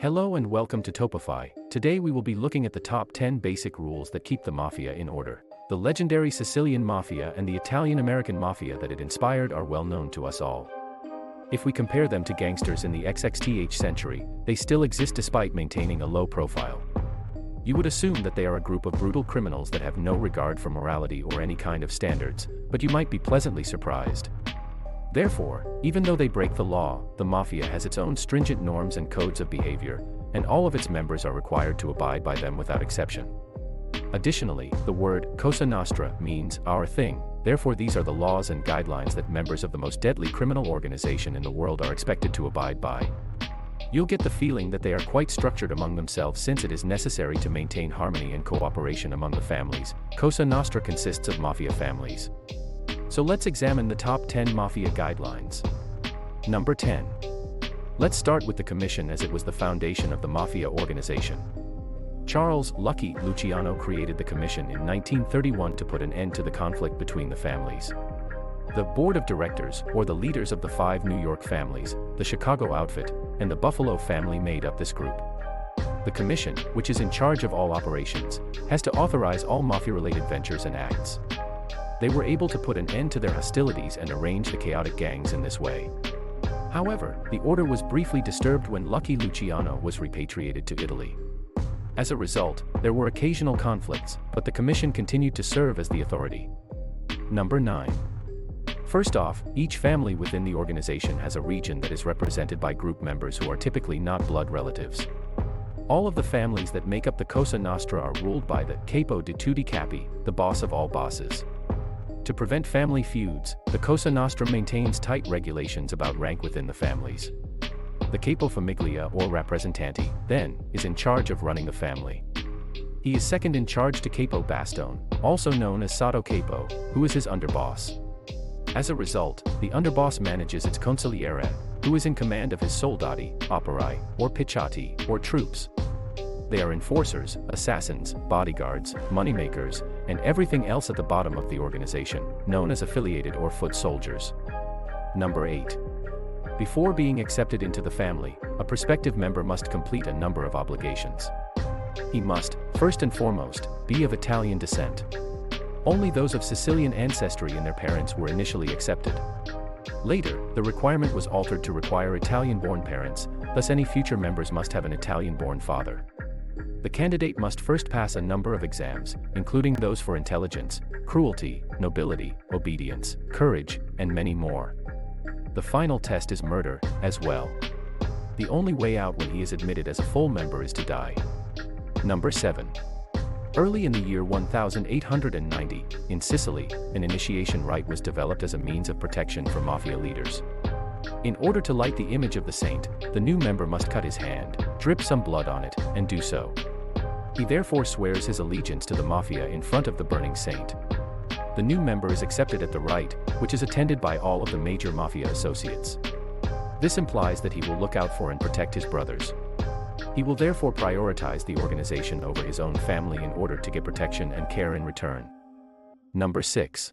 Hello and welcome to Topify. Today we will be looking at the top 10 basic rules that keep the Mafia in order. The legendary Sicilian Mafia and the Italian-American Mafia that it inspired are well known to us all. If we compare them to gangsters in the XXTH century, they still exist despite maintaining a low profile. You would assume that they are a group of brutal criminals that have no regard for morality or any kind of standards, but you might be pleasantly surprised. Therefore, even though they break the law, the Mafia has its own stringent norms and codes of behavior, and all of its members are required to abide by them without exception. Additionally, the word Cosa Nostra means our thing, therefore these are the laws and guidelines that members of the most deadly criminal organization in the world are expected to abide by. You'll get the feeling that they are quite structured among themselves since it is necessary to maintain harmony and cooperation among the families. Cosa Nostra consists of Mafia families. So let's examine the top 10 Mafia guidelines. Number 10. Let's start with the Commission, as it was the foundation of the Mafia organization. Charles "Lucky" Luciano created the Commission in 1931 to put an end to the conflict between the families. The Board of Directors, or the leaders of the 5 New York families, the Chicago Outfit, and the Buffalo family made up this group. The Commission, which is in charge of all operations, has to authorize all Mafia-related ventures and acts. They were able to put an end to their hostilities and arrange the chaotic gangs in this way. However, the order was briefly disturbed when Lucky Luciano was repatriated to Italy. As a result, there were occasional conflicts, but the Commission continued to serve as the authority. Number 9. First off, each family within the organization has a region that is represented by group members who are typically not blood relatives. All of the families that make up the Cosa Nostra are ruled by the Capo di tutti capi, the boss of all bosses. To prevent family feuds, the Cosa Nostra maintains tight regulations about rank within the families. The Capo Famiglia, or Rappresentanti, then, is in charge of running the family. He is second in charge to Capo Bastone, also known as Sotto Capo, who is his underboss. As a result, the underboss manages its consigliere, who is in command of his soldati, operai, or picciati, or troops. They are enforcers, assassins, bodyguards, moneymakers, and everything else at the bottom of the organization, known as affiliated or foot soldiers. Number 8. Before being accepted into the family, a prospective member must complete a number of obligations. He must, first and foremost, be of Italian descent. Only those of Sicilian ancestry and their parents were initially accepted. Later, the requirement was altered to require Italian-born parents, thus any future members must have an Italian-born father. The candidate must first pass a number of exams, including those for intelligence, cruelty, nobility, obedience, courage, and many more. The final test is murder, as well. The only way out when he is admitted as a full member is to die. Number 7. Early in the year 1890, in Sicily, an initiation rite was developed as a means of protection for Mafia leaders. In order to light the image of the saint, the new member must cut his hand, drip some blood on it, and do so. He therefore swears his allegiance to the Mafia in front of the burning saint. The new member is accepted at the rite, which is attended by all of the major Mafia associates. This implies that he will look out for and protect his brothers. He will therefore prioritize the organization over his own family in order to get protection and care in return. Number 6.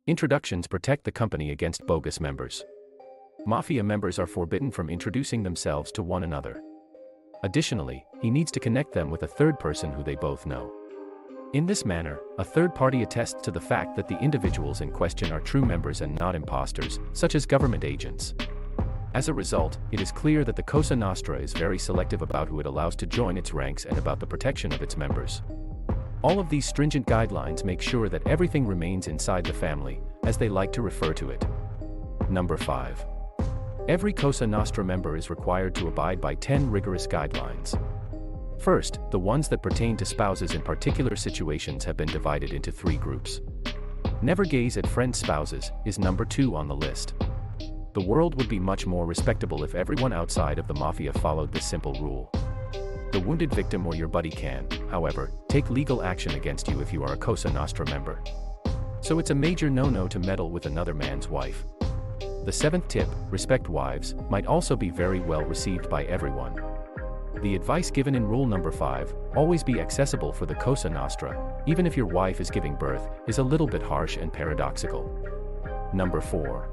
Introductions protect the company against bogus members. Mafia members are forbidden from introducing themselves to one another. Additionally, he needs to connect them with a third person who they both know. In this manner, a third party attests to the fact that the individuals in question are true members and not imposters, such as government agents. As a result, it is clear that the Cosa Nostra is very selective about who it allows to join its ranks and about the protection of its members. All of these stringent guidelines make sure that everything remains inside the family, as they like to refer to it. Number 5. Every Cosa Nostra member is required to abide by 10 rigorous guidelines. First, the ones that pertain to spouses in particular situations have been divided into 3 groups. Never gaze at friends' spouses is number 2 on the list. The world would be much more respectable if everyone outside of the Mafia followed this simple rule. The wounded victim or your buddy can, however, take legal action against you if you are a Cosa Nostra member. So it's a major no-no to meddle with another man's wife. The 7th tip, respect wives, might also be very well received by everyone. The advice given in rule number 5, always be accessible for the Cosa Nostra, even if your wife is giving birth, is a little bit harsh and paradoxical. Number 4.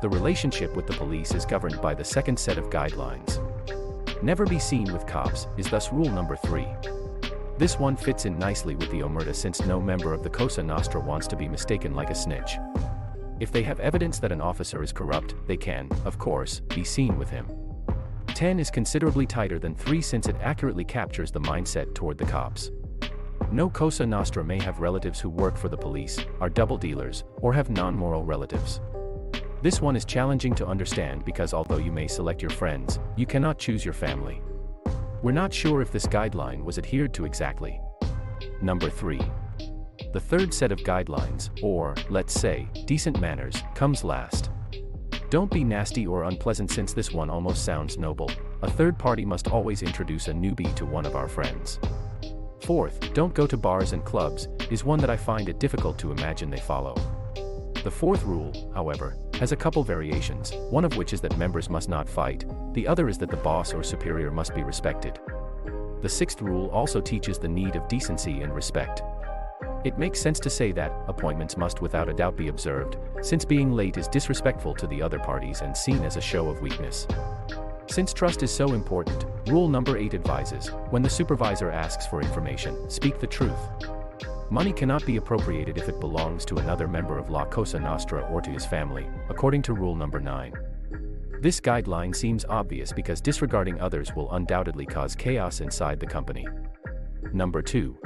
The relationship with the police is governed by the second set of guidelines. Never be seen with cops is thus rule number 3. This one fits in nicely with the omerta since no member of the Cosa Nostra wants to be mistaken like a snitch. If they have evidence that an officer is corrupt, they can, of course, be seen with him. 10 is considerably tighter than 3 since it accurately captures the mindset toward the cops. No Cosa Nostra may have relatives who work for the police, are double dealers, or have non-moral relatives. This one is challenging to understand because although you may select your friends, you cannot choose your family. We're not sure if this guideline was adhered to exactly. Number 3. The third set of guidelines, or, let's say, decent manners, comes last. Don't be nasty or unpleasant since this one almost sounds noble. A third party must always introduce a newbie to one of our friends. Fourth, don't go to bars and clubs, is one that I find it difficult to imagine they follow. The fourth rule, however, has a couple variations, one of which is that members must not fight, the other is that the boss or superior must be respected. The sixth rule also teaches the need of decency and respect. It makes sense to say that appointments must without a doubt be observed, since being late is disrespectful to the other parties and seen as a show of weakness. Since trust is so important, rule number 8 advises, when the supervisor asks for information, speak the truth. Money cannot be appropriated if it belongs to another member of La Cosa Nostra or to his family, according to rule number 9. This guideline seems obvious because disregarding others will undoubtedly cause chaos inside the company. Number 2.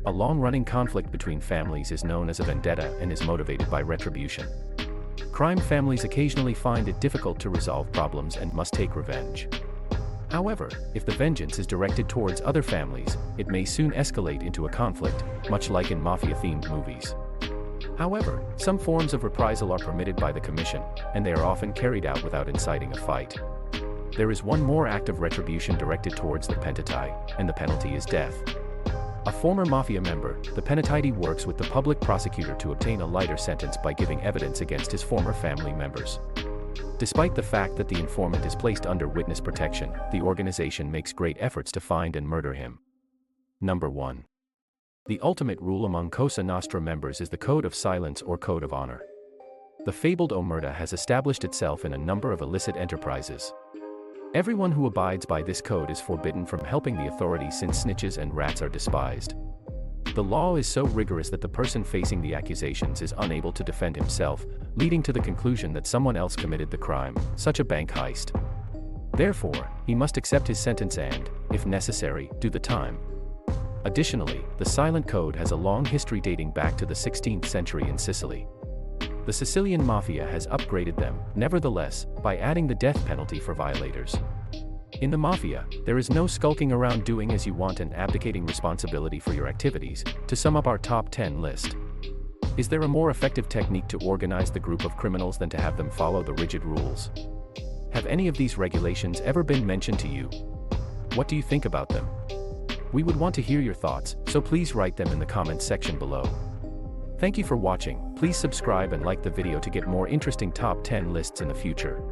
A long-running conflict between families is known as a vendetta and is motivated by retribution. Crime families occasionally find it difficult to resolve problems and must take revenge. However, if the vengeance is directed towards other families, it may soon escalate into a conflict, much like in Mafia-themed movies. However, some forms of reprisal are permitted by the Commission, and they are often carried out without inciting a fight. There is one more act of retribution directed towards the penitente, and the penalty is death. A former Mafia member, the penitente works with the public prosecutor to obtain a lighter sentence by giving evidence against his former family members. Despite the fact that the informant is placed under witness protection, the organization makes great efforts to find and murder him. Number 1. The ultimate rule among Cosa Nostra members is the Code of Silence or Code of Honor. The fabled omerta has established itself in a number of illicit enterprises. Everyone who abides by this code is forbidden from helping the authorities since snitches and rats are despised. The law is so rigorous that the person facing the accusations is unable to defend himself, leading to the conclusion that someone else committed the crime, such a bank heist. Therefore, he must accept his sentence and, if necessary, do the time. Additionally, the Silent Code has a long history dating back to the 16th century in Sicily. The Sicilian Mafia has upgraded them, nevertheless, by adding the death penalty for violators. In the Mafia, there is no skulking around doing as you want and abdicating responsibility for your activities. To sum up our top 10 list. Is there a more effective technique to organize the group of criminals than to have them follow the rigid rules? Have any of these regulations ever been mentioned to you? What do you think about them? We would want to hear your thoughts, so please write them in the comments section below. Thank you for watching. Please subscribe and like the video to get more interesting top 10 lists in the future.